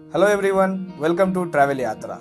Hello everyone, welcome to travel Yatra.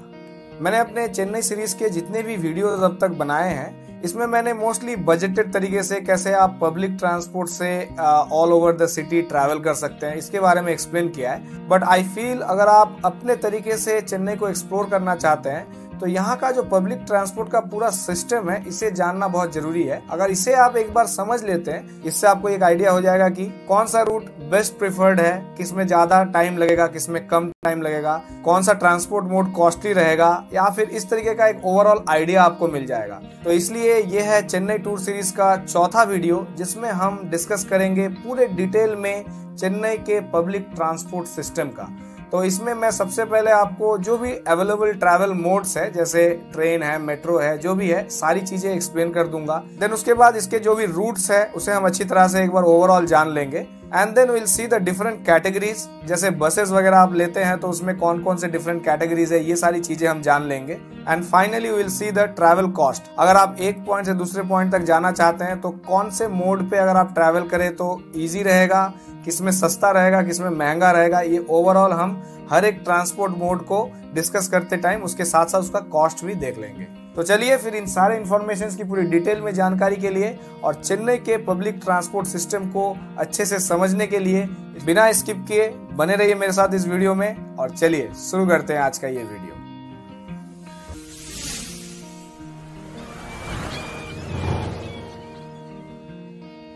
मैंने अपने Chennai series के जितने भी वीडियोस अब तक बनाए हैं, इसमें मैंने मोस्टली बजटेड तरीके से कैसे आप पब्लिक ट्रांसपोर्ट से all over the city travel कर सकते हैं, इसके बारे में एक्सप्लेन किया है। बट आई फील अगर आप अपने तरीके से चेन्नई को एक्सप्लोर करना चाहते हैं तो यहाँ का जो पब्लिक ट्रांसपोर्ट का पूरा सिस्टम है, इसे जानना बहुत जरूरी है। अगर इसे आप एक बार समझ लेते हैं, इससे आपको एक आइडिया हो जाएगा कि कौन सा रूट बेस्ट प्रेफर्ड है, किसमें ज्यादा टाइम लगेगा, किसमें कम टाइम लगेगा, कौन सा ट्रांसपोर्ट मोड कॉस्टली रहेगा, या फिर इस तरीके का एक ओवरऑल आइडिया आपको मिल जाएगा। तो इसलिए ये है चेन्नई टूर सीरीज का चौथा वीडियो, जिसमें हम डिस्कस करेंगे पूरे डिटेल में चेन्नई के पब्लिक ट्रांसपोर्ट सिस्टम का। तो इसमें मैं सबसे पहले आपको जो भी अवेलेबल ट्रैवल मोड्स है, जैसे ट्रेन है, मेट्रो है, जो भी है, सारी चीजें एक्सप्लेन कर दूंगा। देन उसके बाद इसके जो भी रूट्स है उसे हम अच्छी तरह से एक बार ओवरऑल जान लेंगे। And then will see the different categories, जैसे बसेस वगैरह आप लेते हैं तो उसमें कौन कौन से डिफरेंट कैटेगरीज है, ये सारी चीजें हम जान लेंगे। And finally will see the travel cost. अगर आप एक पॉइंट से दूसरे पॉइंट तक जाना चाहते हैं तो कौन से मोड पे अगर आप ट्रैवल करें तो इजी रहेगा, किसमें सस्ता रहेगा, किसमें महंगा रहेगा, ये ओवरऑल हम हर एक ट्रांसपोर्ट मोड को डिस्कस करते टाइम उसके साथ साथ उसका कॉस्ट भी देख लेंगे। तो चलिए फिर इन सारे इन्फॉर्मेशन की पूरी डिटेल में जानकारी के लिए और चेन्नई के पब्लिक ट्रांसपोर्ट सिस्टम को अच्छे से समझने के लिए बिना स्किप किए बने रहिए मेरे साथ इस वीडियो में। और चलिए शुरू करते हैं आज का ये वीडियो।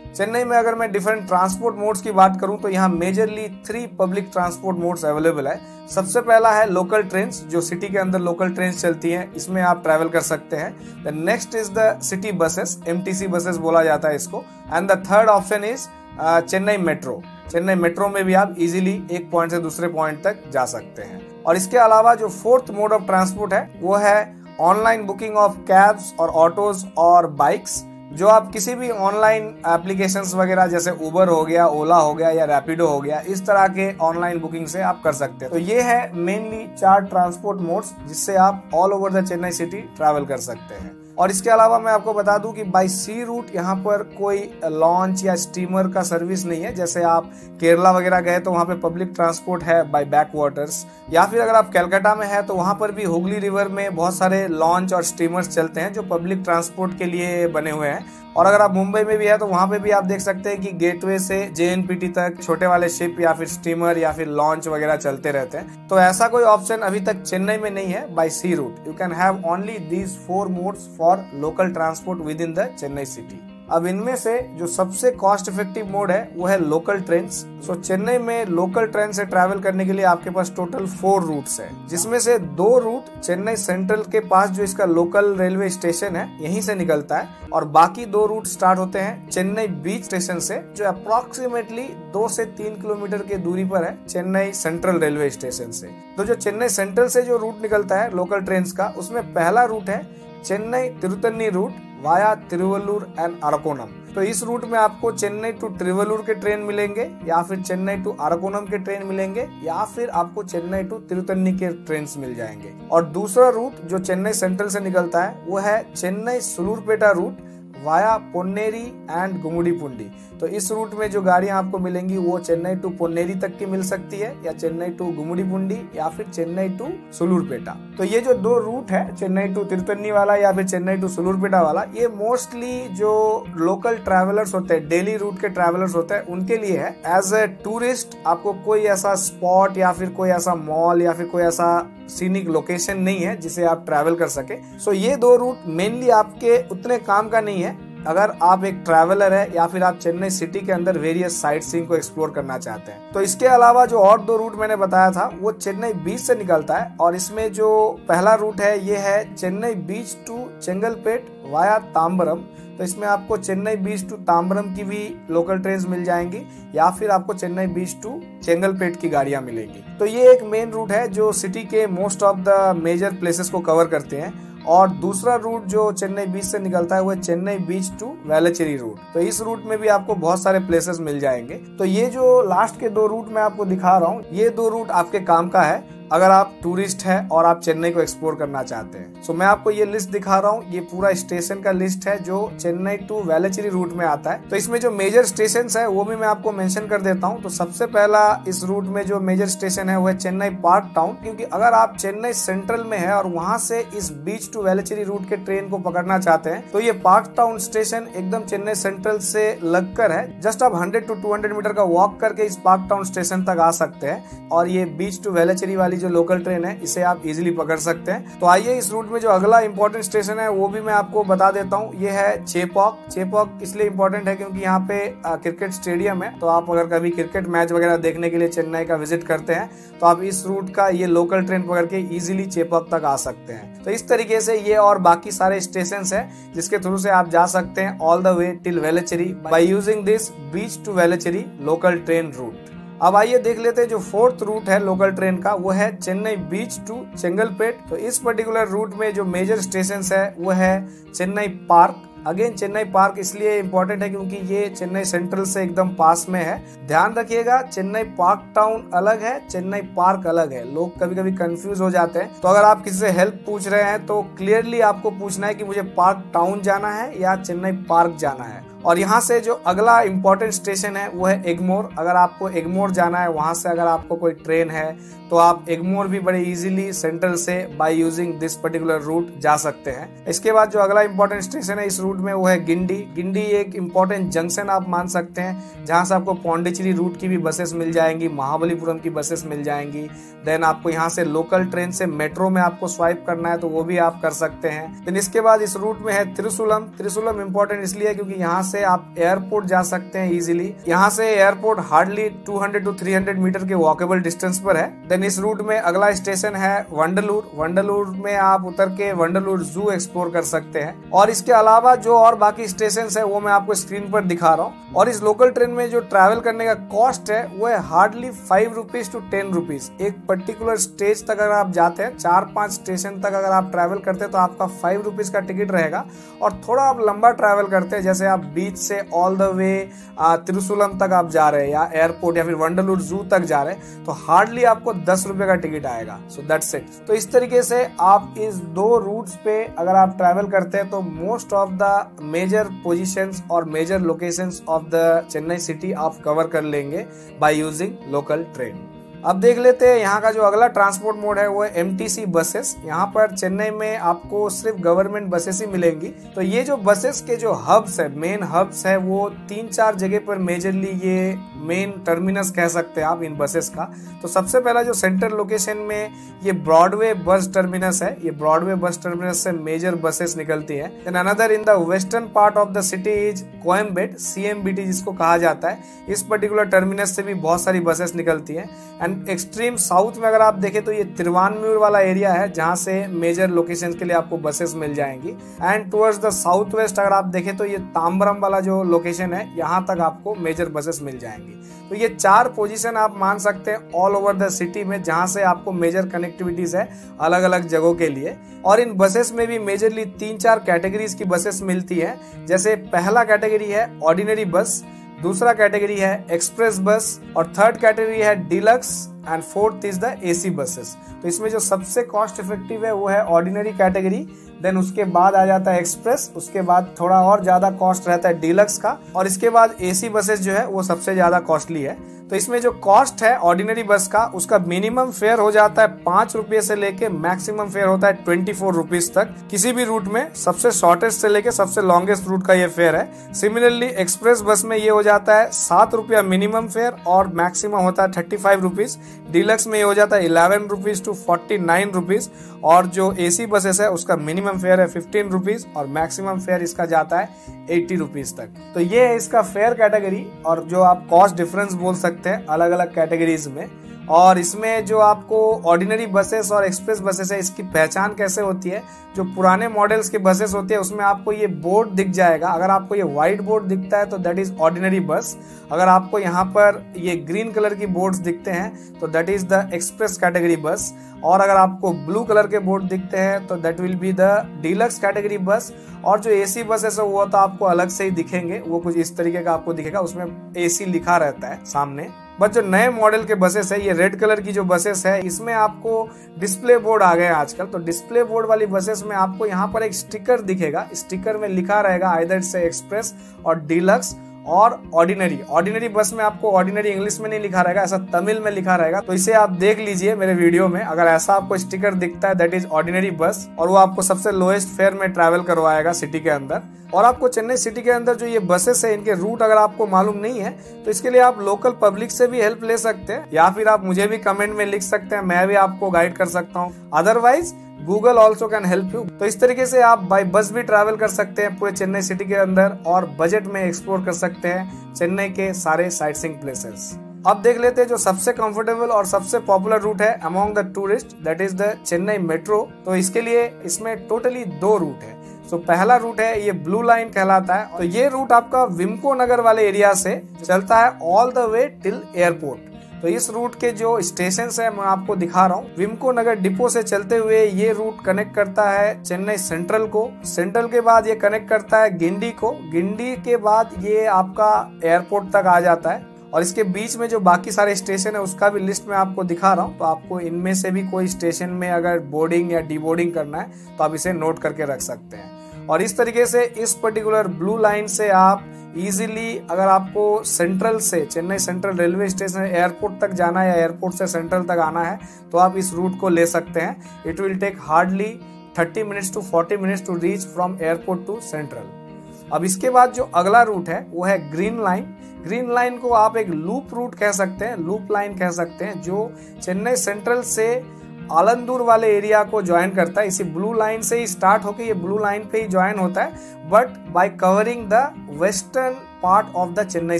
चेन्नई में अगर मैं डिफरेंट ट्रांसपोर्ट मोड्स की बात करूं तो यहाँ majorly 3 public transport modes available है। सबसे पहला है लोकल ट्रेन्स, जो सिटी के अंदर लोकल ट्रेन्स चलती हैं, इसमें आप ट्रैवल कर सकते हैं। The next is the city buses, MTC buses बोला जाता है इसको। And the third option is Chennai metro. Chennai metro में भी आप इजीली एक पॉइंट से दूसरे पॉइंट तक जा सकते हैं। और इसके अलावा जो फोर्थ मोड ऑफ ट्रांसपोर्ट है वो है ऑनलाइन बुकिंग ऑफ कैब्स और ऑटोज और बाइक्स, जो आप किसी भी ऑनलाइन एप्लीकेशंस वगैरह जैसे उबर हो गया, ओला हो गया या रैपिडो हो गया, इस तरह के ऑनलाइन बुकिंग से आप कर सकते हैं। तो ये है मेनली 4 ट्रांसपोर्ट मोड्स जिससे आप all over the Chennai city travel कर सकते हैं। और इसके अलावा मैं आपको बता दूं कि बाय सी रूट यहाँ पर कोई लॉन्च या स्टीमर का सर्विस नहीं है। जैसे आप केरला वगैरह गए तो वहाँ पे पब्लिक ट्रांसपोर्ट है बाय बैक वाटर्स, या फिर अगर आप कलकत्ता में है तो वहाँ पर भी हुगली रिवर में बहुत सारे लॉन्च और स्टीमर्स चलते हैं जो पब्लिक ट्रांसपोर्ट के लिए बने हुए हैं। और अगर आप मुंबई में भी है तो वहाँ पे भी आप देख सकते हैं कि गेटवे से जेएनपीटी तक छोटे वाले शिप या फिर स्टीमर या फिर लॉन्च वगैरह चलते रहते हैं। तो ऐसा कोई ऑप्शन अभी तक चेन्नई में नहीं है by sea route. You can have only these 4 modes for local transport within the Chennai city. अब इनमें से जो सबसे कॉस्ट इफेक्टिव मोड है वो है लोकल ट्रेन्स। सो चेन्नई में लोकल ट्रेन से ट्रैवल करने के लिए आपके पास टोटल 4 रूट्स है, जिसमें से 2 रूट चेन्नई सेंट्रल के पास जो इसका लोकल रेलवे स्टेशन है यहीं से निकलता है, और बाकी 2 रूट स्टार्ट होते हैं चेन्नई बीच स्टेशन से, जो अप्रोक्सीमेटली 2 से 3 किलोमीटर की दूरी पर है चेन्नई सेंट्रल रेलवे स्टेशन से। तो जो चेन्नई सेंट्रल से जो रूट निकलता है लोकल ट्रेन का, उसमें पहला रूट है Chennai Tiruttani route via Tiruvallur and Arakkonam. तो इस रूट में आपको चेन्नई टू तिरुवल्लूर के ट्रेन मिलेंगे, या फिर चेन्नई टू अरकोनम के ट्रेन मिलेंगे, या फिर आपको चेन्नई टू तिरुतन्नी के ट्रेन मिल जाएंगे। और दूसरा रूट जो चेन्नई सेंट्रल से निकलता है वो है Chennai Sullurpeta route via Ponneri and Gummidipoondi. तो इस रूट में जो गाड़ियां आपको मिलेंगी वो चेन्नई टू पोन्नेरी तक की मिल सकती है, या चेन्नई टू गुम्मुडीपुंडी, या फिर चेन्नई टू सुलूरपेटा। तो ये जो 2 रूट है, चेन्नई टू तिरुतन्नी वाला या फिर चेन्नई टू सुलूरपेटा वाला, ये मोस्टली जो लोकल ट्रैवलर्स होते हैं, डेली रूट के ट्रैवलर्स होते हैं, उनके लिए है। एज ए टूरिस्ट आपको कोई ऐसा स्पॉट या फिर कोई ऐसा मॉल या फिर कोई ऐसा सीनिक लोकेशन नहीं है जिसे आप ट्रैवल कर सके। सो ये 2 रूट मेनली आपके उतने काम का नहीं है अगर आप एक ट्रैवलर है या फिर आप चेन्नई सिटी के अंदर वेरियस साइट सीइंग को एक्सप्लोर करना चाहते हैं। तो इसके अलावा जो और 2 रूट मैंने बताया था वो चेन्नई बीच से निकलता है, और इसमें जो पहला रूट है ये है चेन्नई बीच टू चेंगलपेट वाया तांबरम। तो इसमें आपको चेन्नई बीच टू तांबरम की भी लोकल ट्रेन मिल जाएंगी, या फिर आपको चेन्नई बीच टू चेंगलपेट की गाड़ियां मिलेंगी। तो ये एक मेन रूट है जो सिटी के most of the major places को कवर करते हैं। और दूसरा रूट जो चेन्नई बीच से निकलता है वो चेन्नई बीच टू वेलेचेरी रूट। तो इस रूट में भी आपको बहुत सारे प्लेसेस मिल जाएंगे। तो ये जो लास्ट के 2 रूट मैं आपको दिखा रहा हूँ, ये 2 रूट आपके काम का है अगर आप टूरिस्ट हैं और आप चेन्नई को एक्सप्लोर करना चाहते हैं। सो मैं आपको ये लिस्ट दिखा रहा हूँ, ये पूरा स्टेशन का लिस्ट है जो चेन्नई टू वेलेचेरी रूट में आता है। तो इसमें जो मेजर स्टेशन है वो भी मैं आपको मेंशन कर देता हूँ। तो सबसे पहला इस रूट में जो मेजर स्टेशन है वो है चेन्नई पार्क टाउन, क्योंकि अगर आप चेन्नई सेंट्रल में है और वहां से इस बीच टू वेलेचेरी रूट के ट्रेन को पकड़ना चाहते हैं तो ये पार्क टाउन स्टेशन एकदम चेन्नई सेंट्रल से लगकर है। जस्ट आप 100 to 200 मीटर का वॉक करके इस पार्क टाउन स्टेशन तक आ सकते हैं और ये बीच टू वेलेचेरी वाली जो लोकल ट्रेन है इसे आप इजिली पकड़ सकते हैं। तो आइए इस रूट में जो अगला इंपॉर्टेंट स्टेशन है वो भी मैं आपको बता देता हूँ। ये है चेपॉक। चेपॉक इसलिए इंपॉर्टेंट है क्योंकि यहाँ पे क्रिकेट स्टेडियम है, तो आप अगर कभी क्रिकेट मैच वगैरह देखने के लिए चेन्नई का विजिट करते हैं तो आप इस रूट का ये लोकल ट्रेन पकड़ के इजीली चेपॉक तक आ सकते हैं। तो इस तरीके से ये और बाकी सारे स्टेशन हैं जिसके थ्रू से आप जा सकते हैं all the way till Velachery by using this beach to Velachery local train route. अब आइए देख लेते हैं जो फोर्थ रूट है लोकल ट्रेन का, वो है चेन्नई बीच टू चेंगलपेट। तो इस पर्टिकुलर रूट में जो मेजर स्टेशन है वो है Chennai park. Again Chennai park इसलिए इम्पोर्टेंट है क्योंकि ये चेन्नई सेंट्रल से एकदम पास में है। ध्यान रखिएगा चेन्नई पार्क टाउन अलग है, चेन्नई पार्क अलग है। लोग कभी कभी कंफ्यूज हो जाते हैं। तो अगर आप किसी से हेल्प पूछ रहे हैं तो क्लियरली आपको पूछना है कि मुझे पार्क टाउन जाना है या चेन्नई पार्क जाना है। और यहाँ से जो अगला इम्पोर्टेंट स्टेशन है वो है एगमोर। अगर आपको एगमोर जाना है, वहां से अगर आपको कोई ट्रेन है तो आप एगमोर भी बड़े इजीली सेंट्रल से by using this particular route जा सकते हैं। इसके बाद जो अगला इम्पोर्टेंट स्टेशन है इस रूट में वो है गिंडी। गिंडी एक इम्पोर्टेंट जंक्शन आप मान सकते हैं जहां से आपको पौंडीचेरी रूट की भी बसेस मिल जाएंगी, महाबलीपुरम की बसेस मिल जाएंगी। देन आपको यहाँ से लोकल ट्रेन से मेट्रो में आपको स्वाइप करना है तो वो भी आप कर सकते हैं। देन इसके बाद इस रूट में है त्रिशूलम। त्रिशूलम इम्पोर्टेंट इसलिए है क्योंकि यहाँ से आप एयरपोर्ट जा सकते हैं इजीली। यहाँ से एयरपोर्ट हार्डली 200 to 300 मीटर के वॉकेबल डिस्टेंस पर है। देन इस रूट में अगला स्टेशन है वंडलूर। वंडलूर में आप उतर के वंडलूर जू एक्सप्लोर कर सकते हैं। और इसके अलावा जो और बाकी स्टेशन है वो मैं आपको स्क्रीन पर दिखा रहा हूँ। और इस लोकल ट्रेन में जो ट्रैवल करने का कॉस्ट है वो है हार्डली 5 रुपीज to 10 रुपीज। एक पर्टिकुलर स्टेज तक अगर आप जाते हैं, 4-5 स्टेशन तक अगर आप ट्रैवल करते हैं तो आपका 5 रुपीज का टिकट रहेगा। और थोड़ा आप लंबा ट्रैवल करते हैं, जैसे आप बीच से ऑल द वे त्रिशूलम तक आप जा रहे हैं या एयरपोर्ट या फिर वंडलूर जू तक जा रहे हैं तो हार्डली आपको 10 रुपए का टिकट आएगा। So that's it. तो इस तरीके से आप इस दो रूट्स पे अगर आप ट्रैवल करते हैं तो most of the major positions और major locations of the Chennai city आप कवर कर लेंगे बाय यूजिंग लोकल ट्रेन। अब देख लेते हैं यहाँ का जो अगला ट्रांसपोर्ट मोड है वो है एमटीसी बसेस। यहाँ पर चेन्नई में आपको सिर्फ गवर्नमेंट बसेस ही मिलेंगी। तो ये जो बसेस के जो हब्स है, मेन हब्स है, वो 3-4 जगह पर मेजरली ये मेन टर्मिनस कह सकते हैं आप इन बसेस का। तो सबसे पहला जो सेंटर लोकेशन में ये ब्रॉडवे बस टर्मिनस है, ये ब्रॉडवे बस टर्मिनस से मेजर बसेस निकलती है। Then another in the western part of the city is Koyambedu, CMBT जिसको कहा जाता है। इस पर्टिकुलर टर्मिनस से भी बहुत सारी बसेस निकलती है। एंड एक्सट्रीम साउथ में अगर आप देखें तो ये तिरुवान्मूर वाला एरिया है जहां से मेजर लोकेशन के लिए आपको बसेस मिल जाएंगी। And towards the south west अगर आप देखें तो ये ताम्बरम वाला जो लोकेशन है यहाँ तक आपको मेजर बसेस मिल जाएंगी। तो ये 4 पोजीशन आप मान सकते हैं ऑल ओवर द सिटी में जहां से आपको मेजर कनेक्टिविटीज है अलग अलग जगहों के लिए। और इन बसेस में भी मेजरली 3-4 कैटेगरीज की बसेस मिलती है। जैसे पहला कैटेगरी है ऑर्डिनरी बस, दूसरा कैटेगरी है एक्सप्रेस बस और थर्ड कैटेगरी है deluxe and fourth is the AC buses. तो इसमें जो सबसे कॉस्ट इफेक्टिव है वो है ऑर्डिनरी कैटेगरी। देन उसके बाद आ जाता है एक्सप्रेस, उसके बाद थोड़ा और ज्यादा कॉस्ट रहता है डिलक्स का और इसके बाद AC बसेस जो है वो सबसे ज्यादा कॉस्टली है। तो इसमें जो कॉस्ट है ऑर्डिनरी बस का, उसका मिनिमम फेयर हो जाता है 5 रुपये से लेके मैक्सिमम फेयर होता है 24 रुपीज तक किसी भी रूट में। सबसे शॉर्टेस्ट से लेके सबसे लॉन्गेस्ट रूट का ये फेयर है। सिमिलरली एक्सप्रेस बस में ये हो जाता है 7 रुपया मिनिमम फेयर और मैक्सिमम होता है 35 रुपीज। डिलक्स में ये हो जाता है 11 रुपीज to 49 रुपीज और जो AC बसेस है उसका मिनिमम फेयर है 15 रुपीज और मैक्सिमम फेयर इसका जाता है 80 रुपीज तक। तो ये है इसका फेयर कैटेगरी और जो आप कॉस्ट डिफरेंस बोल सकते हैं अलग अलग कैटेगरीज में। और इसमें जो आपको ऑर्डिनरी बसेस और एक्सप्रेस बसेस है इसकी पहचान कैसे होती है, जो पुराने मॉडल्स के बसेस होते हैं उसमें आपको ये बोर्ड दिख जाएगा। अगर आपको ये व्हाइट बोर्ड दिखता है तो दैट इज ऑर्डिनरी बस। अगर आपको यहाँ पर ये ग्रीन कलर की बोर्ड्स दिखते हैं तो that is the express category बस। और अगर आपको ब्लू कलर के बोर्ड दिखते हैं तो that will be the deluxe category बस। और जो AC बसेस है वो तो आपको अलग से ही दिखेंगे, वो कुछ इस तरीके का आपको दिखेगा, उसमें AC लिखा रहता है सामने। बट जो नए मॉडल के बसेस है, ये रेड कलर की जो बसेस है, इसमें आपको डिस्प्ले बोर्ड आ गए हैं आजकल। तो डिस्प्ले बोर्ड वाली बसेस में आपको यहाँ पर एक स्टिकर दिखेगा, स्टिकर में लिखा रहेगा आइदर से एक्सप्रेस और डीलक्स और ऑर्डिनरी। ऑर्डिनरी बस में आपको ऑर्डिनरी इंग्लिश में नहीं लिखा रहेगा, ऐसा तमिल में लिखा रहेगा। तो इसे आप देख लीजिए मेरे वीडियो में, अगर ऐसा आपको स्टिकर दिखता है दैट इज ऑर्डिनरी बस, और वो आपको सबसे लोएस्ट फेयर में ट्रैवल करवाएगा सिटी के अंदर। और आपको चेन्नई सिटी के अंदर जो ये बसेस है, इनके रूट अगर आपको मालूम नहीं है तो इसके लिए आप लोकल पब्लिक से भी हेल्प ले सकते हैं, या फिर आप मुझे भी कमेंट में लिख सकते हैं, मैं भी आपको गाइड कर सकता हूँ। Otherwise Google also can help you. तो इस तरीके से आप बाय बस भी ट्रैवल कर सकते हैं पूरे चेन्नई सिटी के अंदर, और बजट में एक्सप्लोर कर सकते हैं चेन्नई के सारे साइट सीइंग प्लेसेस। अब देख लेते हैं जो सबसे कंफर्टेबल और सबसे पॉपुलर रूट है among the tourist, that is the Chennai metro. तो इसके लिए इसमें टोटली 2 रूट है। तो पहला रूट है ये ब्लू लाइन कहलाता है, तो ये रूट आपका विम्को नगर वाले एरिया से चलता है all the way till airport. तो इस रूट के जो स्टेशन है मैं आपको दिखा रहा हूँ। विम्को नगर डिपो से चलते हुए ये रूट कनेक्ट करता है चेन्नई सेंट्रल को, सेंट्रल के बाद ये कनेक्ट करता है गिंडी को, गिंडी के बाद ये आपका एयरपोर्ट तक आ जाता है। और इसके बीच में जो बाकी सारे स्टेशन है उसका भी लिस्ट मैं आपको दिखा रहा हूँ। तो आपको इनमें से भी कोई स्टेशन में अगर बोर्डिंग या डीबोर्डिंग करना है तो आप इसे नोट करके रख सकते हैं। और इस तरीके से इस पर्टिकुलर ब्लू लाइन से आप इजीली, अगर आपको सेंट्रल से Chennai central railway station airport तक जाना है या एयरपोर्ट से सेंट्रल तक आना है तो आप इस रूट को ले सकते हैं। It will take hardly 30 minutes to 40 minutes to reach from airport to Central. अब इसके बाद जो अगला रूट है वो है ग्रीन लाइन। ग्रीन लाइन को आप एक लूप रूट कह सकते हैं, लूप लाइन कह सकते हैं, जो चेन्नई सेंट्रल से आलंदूर वाले एरिया को ज्वाइन करता है। इसी ब्लू लाइन से ही स्टार्ट होकर ये ब्लू लाइन पे ही ज्वाइन होता है, but by covering the western part of the Chennai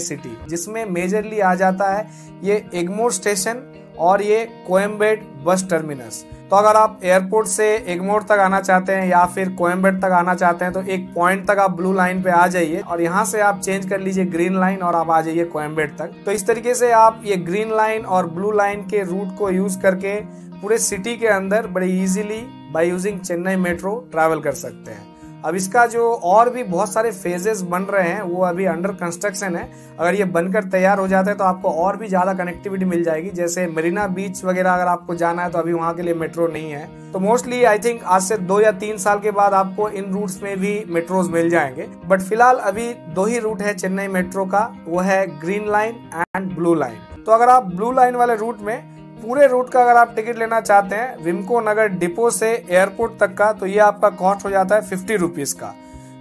city, जिसमें मेजरली आ जाता है ये एग्मोर स्टेशन और ये कोयम्बेड बस टर्मिनस। तो अगर आप एयरपोर्ट से एग्मोर तक आना चाहते हैं या फिर कोयम्बेड तक आना चाहते हैं तो एक पॉइंट तक आप ब्लू लाइन पे आ जाइए और यहाँ से आप चेंज कर लीजिए ग्रीन लाइन और आप आ जाइए कोयम्बेड तक। तो इस तरीके से आप ये ग्रीन लाइन और ब्लू लाइन के रूट को यूज करके पूरे सिटी के अंदर बड़े easily by using Chennai metro travel कर सकते हैं। अब इसका जो और भी बहुत सारे फेजेस बन रहे हैं वो अभी अंडर कंस्ट्रक्शन है। अगर ये बनकर तैयार हो जाता है तो आपको और भी ज्यादा कनेक्टिविटी मिल जाएगी। जैसे मरीना बीच वगैरह अगर आपको जाना है तो अभी वहां के लिए मेट्रो नहीं है। तो मोस्टली आई थिंक आज से 2 या 3 साल के बाद आपको इन रूट्स में भी मेट्रोज मिल जाएंगे। बट फिलहाल अभी 2 ही रूट है चेन्नई मेट्रो का, वो है green line and blue line. तो अगर आप ब्लू लाइन वाले रूट में पूरे रूट का अगर आप टिकट लेना चाहते हैं विम्को नगर डिपो से एयरपोर्ट तक का, तो ये आपका कॉस्ट हो जाता है 50 रुपीज का।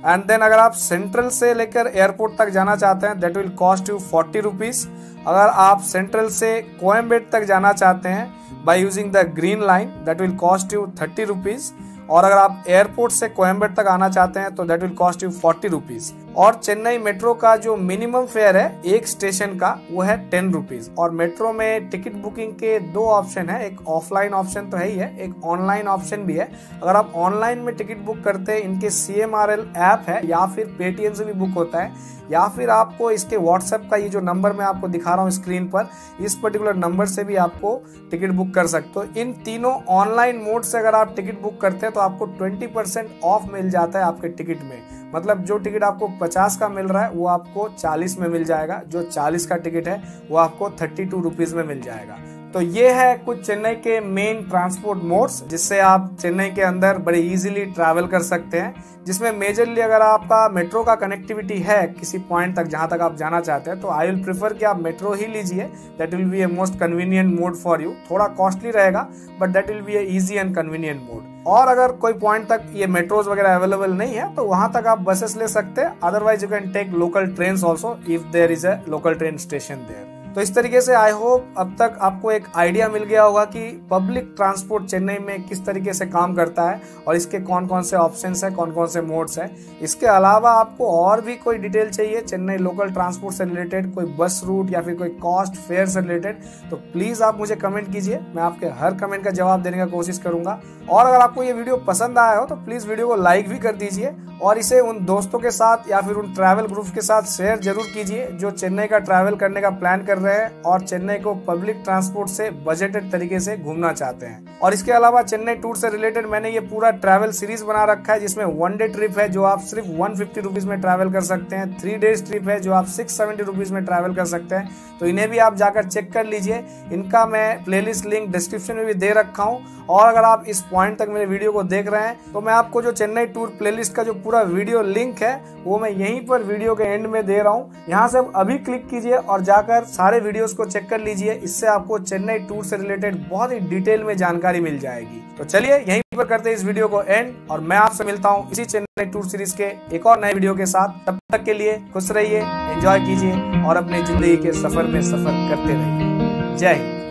एंड देन अगर आप सेंट्रल से लेकर एयरपोर्ट तक जाना चाहते हैं that will cost you 40 rupees. अगर आप सेंट्रल से कोयम्बेड तक जाना चाहते हैं by using the green line that will cost you 30 rupees. और अगर आप एयरपोर्ट से कोयम्बेड तक आना चाहते हैं तो that will cost you 40 rupees. और चेन्नई मेट्रो का जो मिनिमम फेयर है एक स्टेशन का वो है 10 रुपीज। और मेट्रो में टिकट बुकिंग के 2 ऑप्शन है, एक ऑफलाइन ऑप्शन तो है ही है, एक ऑनलाइन ऑप्शन भी है। अगर आप ऑनलाइन में टिकट बुक करते हैं, इनके CMRL ऐप है या फिर पेटीएम से भी बुक होता है, या फिर आपको इसके व्हाट्सएप का ये जो नंबर मैं आपको दिखा रहा हूँ स्क्रीन पर, इस पर्टिकुलर नंबर से भी आपको टिकट बुक कर सकते हो। इन तीनों ऑनलाइन मोड से अगर आप टिकट बुक करते हैं तो आपको 20% ऑफ मिल जाता है आपके टिकट में। मतलब जो टिकट आपको 50 का मिल रहा है वो आपको 40 में मिल जाएगा, जो 40 का टिकट है वो आपको 32 रुपीज में मिल जाएगा। तो ये है कुछ चेन्नई के मेन ट्रांसपोर्ट मोड्स जिससे आप चेन्नई के अंदर बड़े इजीली ट्रैवल कर सकते हैं, जिसमें मेजरली अगर आपका मेट्रो का कनेक्टिविटी है किसी पॉइंट तक जहां तक आप जाना चाहते हैं तो आई विल प्रेफर कि आप मेट्रो ही लीजिए। That will be a most convenient mode for you. थोड़ा कॉस्टली रहेगा but that will be a easy and convenient mode. और अगर कोई पॉइंट तक ये मेट्रोज वगैरह अवेलेबल नहीं है तो वहां तक आप बसेस ले सकते हैं। Otherwise you can take local train also if there is a local train station there. तो इस तरीके से आई होप अब तक आपको एक आइडिया मिल गया होगा कि पब्लिक ट्रांसपोर्ट चेन्नई में किस तरीके से काम करता है और इसके कौन कौन से ऑप्शंस है, कौन कौन से मोड्स है। इसके अलावा आपको और भी कोई डिटेल चाहिए चेन्नई लोकल ट्रांसपोर्ट से रिलेटेड, कोई बस रूट या फिर कोई कॉस्ट फेयर से रिलेटेड, तो प्लीज आप मुझे कमेंट कीजिए। मैं आपके हर कमेंट का जवाब देने का कोशिश करूंगा। और अगर आपको ये वीडियो पसंद आया हो तो प्लीज वीडियो को लाइक भी कर दीजिए और इसे उन दोस्तों के साथ या फिर उन ट्रैवल ग्रुप के साथ शेयर जरूर कीजिए जो चेन्नई का ट्रैवल करने का प्लान कर रहे हैं और चेन्नई को पब्लिक ट्रांसपोर्ट से बजटेड तरीके से घूमना चाहते हैं। और इसके अलावा चेन्नई टूर से रिलेटेड मैंने ये पूरा ट्रैवल सीरीज बना रखा है, जिसमें 1 डे ट्रिप है जो आप सिर्फ 150 रुपीज में ट्रैवल कर सकते हैं, 3 डेज ट्रिप है जो आप 670 रुपीज में ट्रैवल कर सकते हैं। तो इन्हें भी आप जाकर चेक कर लीजिए, इनका मैं प्लेलिस्ट लिंक डिस्क्रिप्शन में भी दे रखा हूँ। और अगर आप इस पॉइंट तक मेरे वीडियो को देख रहे हैं तो मैं आपको जो चेन्नई टूर प्लेलिस्ट का जो पूरा वीडियो लिंक है वो मैं यहीं पर वीडियो के एंड में दे रहा हूँ। यहाँ से अभी क्लिक कीजिए और जाकर सारे वीडियोस को चेक कर लीजिए, इससे आपको चेन्नई टूर से रिलेटेड बहुत ही डिटेल में जानकारी मिल जाएगी। तो चलिए यहीं पर करते हैं इस वीडियो को एंड, और मैं आपसे मिलता हूँ इसी चेन्नई टूर सीरीज के एक और नए वीडियो के साथ। तब तक के लिए खुश रहिए, एंजॉय कीजिए और अपनी जिंदगी के सफर में सफर करते रहिए। जय हिंद।